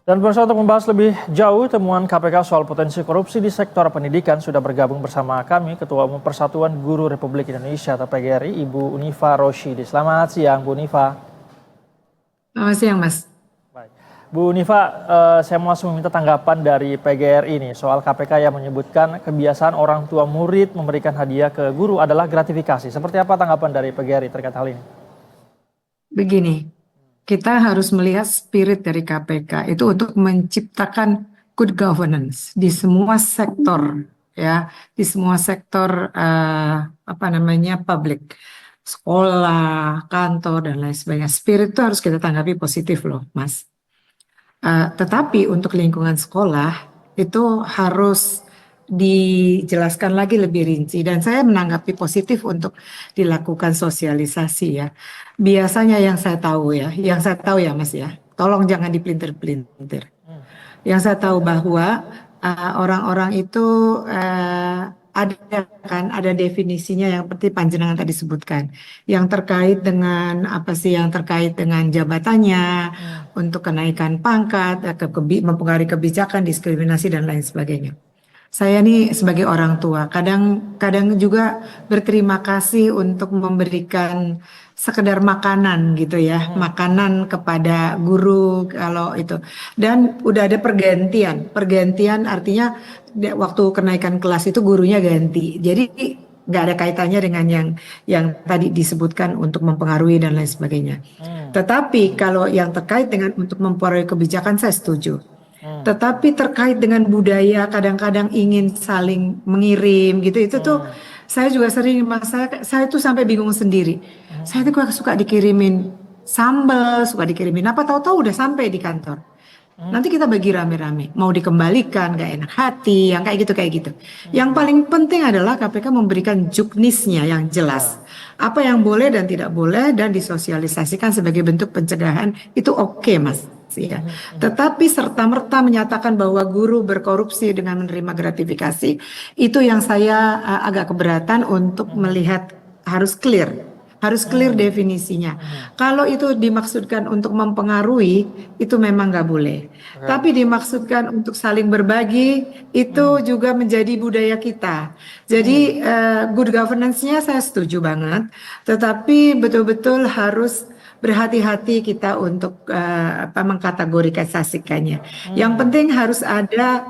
Dan pemirsa, untuk membahas lebih jauh temuan KPK soal potensi korupsi di sektor pendidikan sudah bergabung bersama kami Ketua Umum Persatuan Guru Republik Indonesia atau PGRI, Ibu Unifa Roshidi. Selamat siang, Bu Unifa. Selamat siang, Mas. Baik. Bu Unifa, saya mau langsung meminta tanggapan dari PGRI ini soal KPK yang menyebutkan kebiasaan orang tua murid memberikan hadiah ke guru adalah gratifikasi. Seperti apa tanggapan dari PGRI terkait hal ini? Begini, kita harus melihat spirit dari KPK itu untuk menciptakan good governance di semua sektor, ya, di semua sektor public, sekolah, kantor dan lain sebagainya. Spirit itu harus kita tanggapi positif loh, Mas. Tetapi untuk lingkungan sekolah itu harus dijelaskan lagi lebih rinci dan saya menanggapi positif untuk dilakukan sosialisasi ya. Biasanya yang saya tahu ya Mas ya, tolong jangan dipelintir-pelintir. Yang saya tahu bahwa orang-orang itu ada definisinya yang seperti panjenengan tadi sebutkan, yang terkait dengan yang terkait dengan jabatannya, untuk kenaikan pangkat, mempengaruhi kebijakan, diskriminasi dan lain sebagainya. Saya nih sebagai orang tua kadang juga berterima kasih untuk memberikan sekedar makanan gitu ya, makanan kepada guru kalau itu. Dan udah ada pergantian artinya waktu kenaikan kelas itu gurunya ganti. Jadi nggak ada kaitannya dengan yang tadi disebutkan untuk mempengaruhi dan lain sebagainya. Tetapi kalau yang terkait dengan untuk mempengaruhi kebijakan saya setuju. Tetapi terkait dengan budaya kadang-kadang ingin saling mengirim gitu itu tuh saya juga sering saya tuh sampai bingung sendiri. Saya tuh suka dikirimin sambal, suka dikirimin apa tahu-tahu udah sampai di kantor. Nanti kita bagi rame-rame, mau dikembalikan gak enak hati, yang kayak gitu. Yang paling penting adalah KPK memberikan juknisnya yang jelas. Apa yang boleh dan tidak boleh dan disosialisasikan sebagai bentuk pencegahan itu oke, Mas. Ya. Tetapi serta-merta menyatakan bahwa guru berkorupsi dengan menerima gratifikasi itu yang saya agak keberatan untuk melihat harus clear definisinya. Kalau itu dimaksudkan untuk mempengaruhi itu memang nggak boleh. Tapi dimaksudkan untuk saling berbagi itu juga menjadi budaya kita. Jadi good governance-nya saya setuju banget. Tetapi betul-betul harus berhati-hati kita untuk mengkategorisasikannya. Yang penting harus ada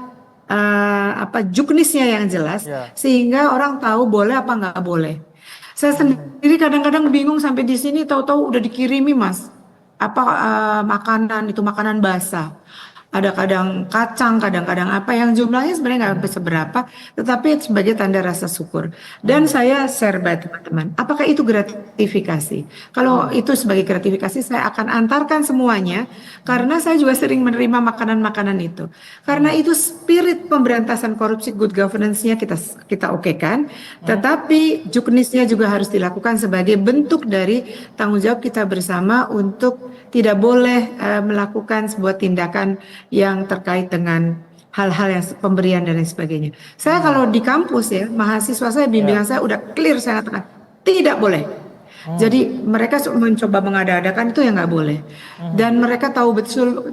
juknisnya yang jelas sehingga orang tahu boleh apa nggak boleh. Saya sendiri kadang-kadang bingung sampai di sini tahu-tahu udah dikirimi Mas makanan itu makanan basah. Ada kadang kacang, kadang-kadang apa yang jumlahnya sebenarnya nggak sampai seberapa, tetapi sebagai tanda rasa syukur. Dan saya share buat teman-teman, apakah itu gratifikasi? Kalau itu sebagai gratifikasi, saya akan antarkan semuanya, karena saya juga sering menerima makanan-makanan itu. Karena itu spirit pemberantasan korupsi, good governance-nya kita okekan, tetapi juknisnya juga harus dilakukan sebagai bentuk dari tanggung jawab kita bersama untuk tidak boleh melakukan sebuah tindakan yang terkait dengan hal-hal yang pemberian dan lain sebagainya. Saya kalau di kampus ya, mahasiswa saya, bimbingan saya udah clear, saya katakan tidak boleh. Jadi mereka mencoba mengada-adakan itu yang nggak boleh. Dan mereka tahu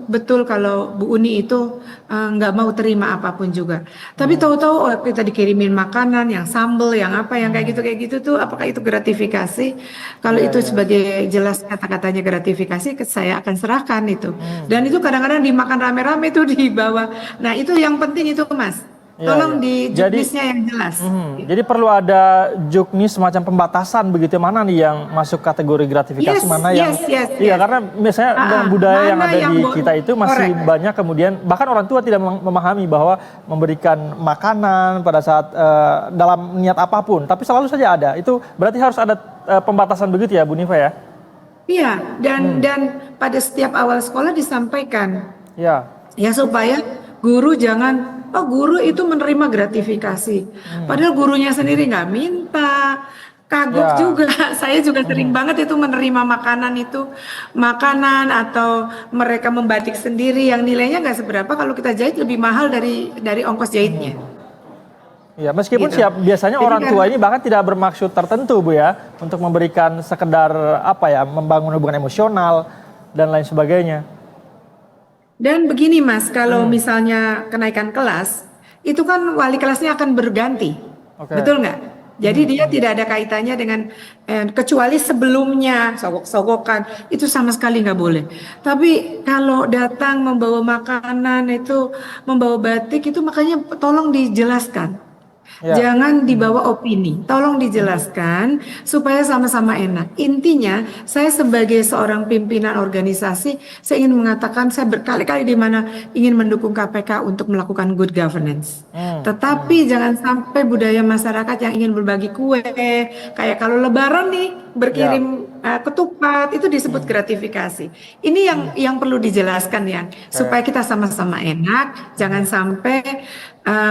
betul kalau Bu Uni itu nggak mau terima apapun juga. Tapi tahu-tahu kita dikirimin makanan yang sambel, yang apa, yang kayak gitu tuh, apakah itu gratifikasi? Kalau itu sebagai jelas kata-katanya gratifikasi, saya akan serahkan itu. Dan itu kadang-kadang dimakan rame-rame tuh di bawah. Nah itu yang penting itu Mas. Tolong di juknisnya yang jelas. Jadi perlu ada juknis semacam pembatasan begitu, mana nih yang masuk kategori gratifikasi, mana yang iya, karena misalnya dengan budaya yang ada di kita itu masih banyak kemudian bahkan orang tua tidak memahami bahwa memberikan makanan pada saat dalam niat apapun, tapi selalu saja ada. Itu berarti harus ada pembatasan begitu ya, Bu Nifa ya? Iya, dan pada setiap awal sekolah disampaikan. Ya supaya guru jangan guru itu menerima gratifikasi. Padahal gurunya sendiri nggak minta. Kagok juga. Saya juga sering banget itu menerima makanan atau mereka membatik sendiri yang nilainya nggak seberapa, kalau kita jahit lebih mahal dari ongkos jahitnya. Ya, meskipun biasanya jadi orang tua ini bahkan tidak bermaksud tertentu Bu ya, untuk memberikan sekedar membangun hubungan emosional dan lain sebagainya. Dan begini Mas, kalau misalnya kenaikan kelas, itu kan wali kelasnya akan berganti, betul nggak? Jadi dia tidak ada kaitannya dengan kecuali sebelumnya sogok-sogokan itu sama sekali nggak boleh. Tapi kalau datang membawa makanan itu membawa batik itu makanya tolong dijelaskan. Jangan dibawa opini, tolong dijelaskan supaya sama-sama enak. Intinya, saya sebagai seorang pimpinan organisasi, saya ingin mengatakan saya berkali-kali di mana ingin mendukung KPK untuk melakukan good governance. Tetapi jangan sampai budaya masyarakat yang ingin berbagi kue, kayak kalau Lebaran nih berkirim ketupat itu disebut gratifikasi. Ini yang perlu dijelaskan ya, supaya kita sama-sama enak. Jangan sampai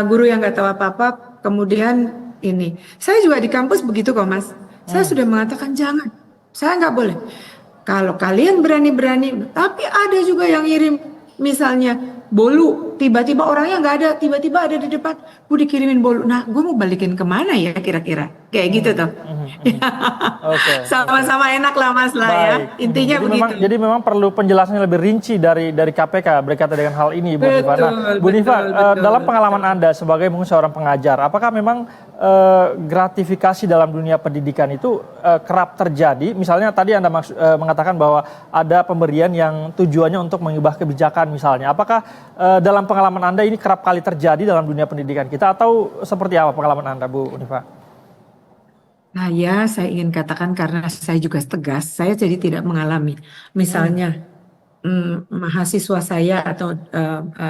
guru yang nggak tahu apa-apa. Kemudian ini, saya juga di kampus begitu kok Mas. Saya sudah mengatakan jangan, saya nggak boleh. Kalau kalian berani-berani, tapi ada juga yang ngirim misalnya bolu, tiba-tiba orangnya nggak ada, tiba-tiba ada di depan, gue dikirimin bolu. Nah, gue mau balikin kemana ya kira-kira? Kayak gitu tuh. Sama-sama enak lah Mas lah ya. Intinya jadi begitu. Jadi memang perlu penjelasan yang lebih rinci dari KPK berkaitan dengan hal ini, Bu Nifa. Nah, Bu Nifa, dalam pengalaman Anda sebagai mungkin seorang pengajar, apakah memang gratifikasi dalam dunia pendidikan itu kerap terjadi? Misalnya tadi Anda mengatakan bahwa ada pemberian yang tujuannya untuk mengubah kebijakan misalnya. Apakah dalam pengalaman Anda ini kerap kali terjadi dalam dunia pendidikan kita atau seperti apa pengalaman Anda, Bu Nifa? Nah ya, saya ingin katakan karena saya juga tegas, saya jadi tidak mengalami. Misalnya mahasiswa saya atau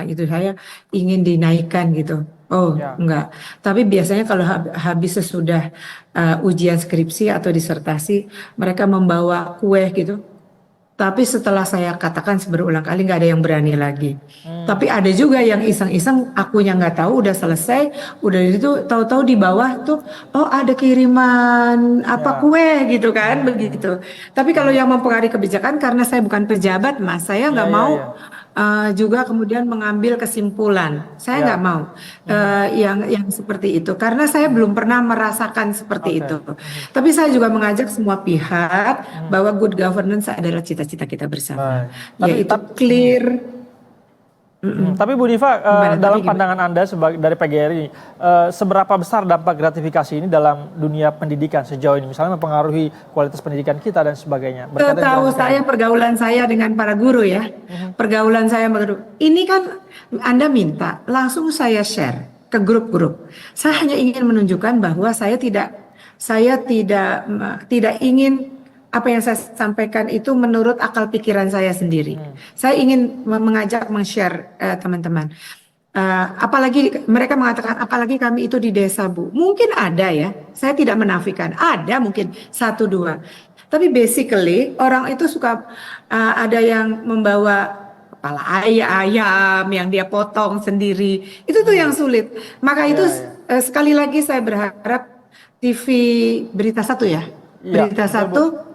itu saya ingin dinaikkan gitu. Oh enggak. Tapi biasanya kalau habis sesudah ujian skripsi atau disertasi, mereka membawa kue gitu. Tapi setelah saya katakan berulang kali nggak ada yang berani lagi. Tapi ada juga yang iseng-iseng, akunya nggak tahu udah selesai, udah itu tahu-tahu di bawah tuh, oh ada kiriman apa kue gitu kan, begitu. Tapi kalau yang mempengaruhi kebijakan karena saya bukan pejabat Mas, saya nggak mau juga kemudian mengambil kesimpulan. Saya nggak mau yang seperti itu karena saya belum pernah merasakan seperti itu. Tapi saya juga mengajak semua pihak bahwa good governance adalah cita-cita kita bersama, yaitu clear. Tapi Bu Nifa, dalam pandangan Anda dari PGRI, seberapa besar dampak gratifikasi ini dalam dunia pendidikan sejauh ini? Misalnya mempengaruhi kualitas pendidikan kita dan sebagainya. Setahu saya pergaulan saya dengan para guru ya, pergaulan saya dengan guru. Ini kan Anda minta, langsung saya share ke grup-grup. Saya hanya ingin menunjukkan bahwa saya tidak ingin apa yang saya sampaikan itu menurut akal pikiran saya sendiri. Saya ingin mengajak men-share teman-teman. Apalagi mereka mengatakan apalagi kami itu di desa Bu. Mungkin ada ya, saya tidak menafikan. Ada mungkin 1-2. Tapi basically orang itu suka ada yang membawa kepala ayam yang dia potong sendiri. Itu tuh yang sulit. Maka itu sekali lagi saya berharap TV Berita Satu ya. Berita Satu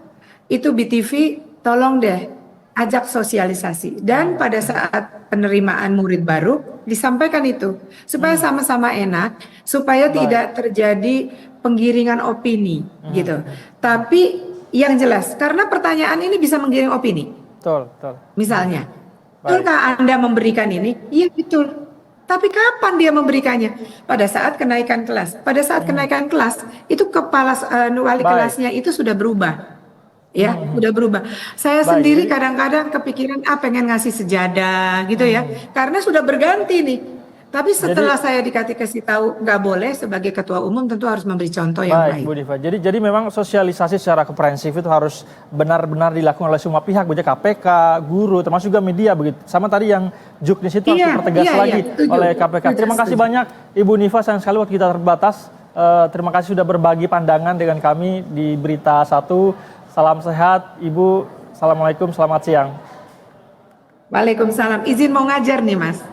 itu BTV tolong deh ajak sosialisasi dan pada saat penerimaan murid baru disampaikan itu supaya sama-sama enak, supaya tidak terjadi penggiringan opini gitu. Tapi yang jelas karena pertanyaan ini bisa menggiring opini. Betul. Misalnya, betulkah Anda memberikan ini? Iya betul. Tapi kapan dia memberikannya? Pada saat kenaikan kelas. Pada saat kenaikan kelas itu kepala wali kelasnya itu sudah berubah. Ya, udah berubah. Saya sendiri kadang-kadang kepikiran pengen ngasih sejadah gitu ya. Karena sudah berganti nih. Tapi setelah saya dikasih tahu nggak boleh sebagai ketua umum tentu harus memberi contoh yang baik. Bu Nifa. Jadi memang sosialisasi secara komprehensif itu harus benar-benar dilakukan oleh semua pihak, baik KPK, guru, termasuk juga media begitu. Sama tadi yang juknis itu harus dipertegas lagi oleh KPK. Terima kasih banyak Ibu Nifa, sayang sekali waktu kita terbatas. Terima kasih sudah berbagi pandangan dengan kami di Berita Satu. Salam sehat, Ibu. Assalamualaikum, selamat siang. Waalaikumsalam. Izin mau ngajar nih, Mas.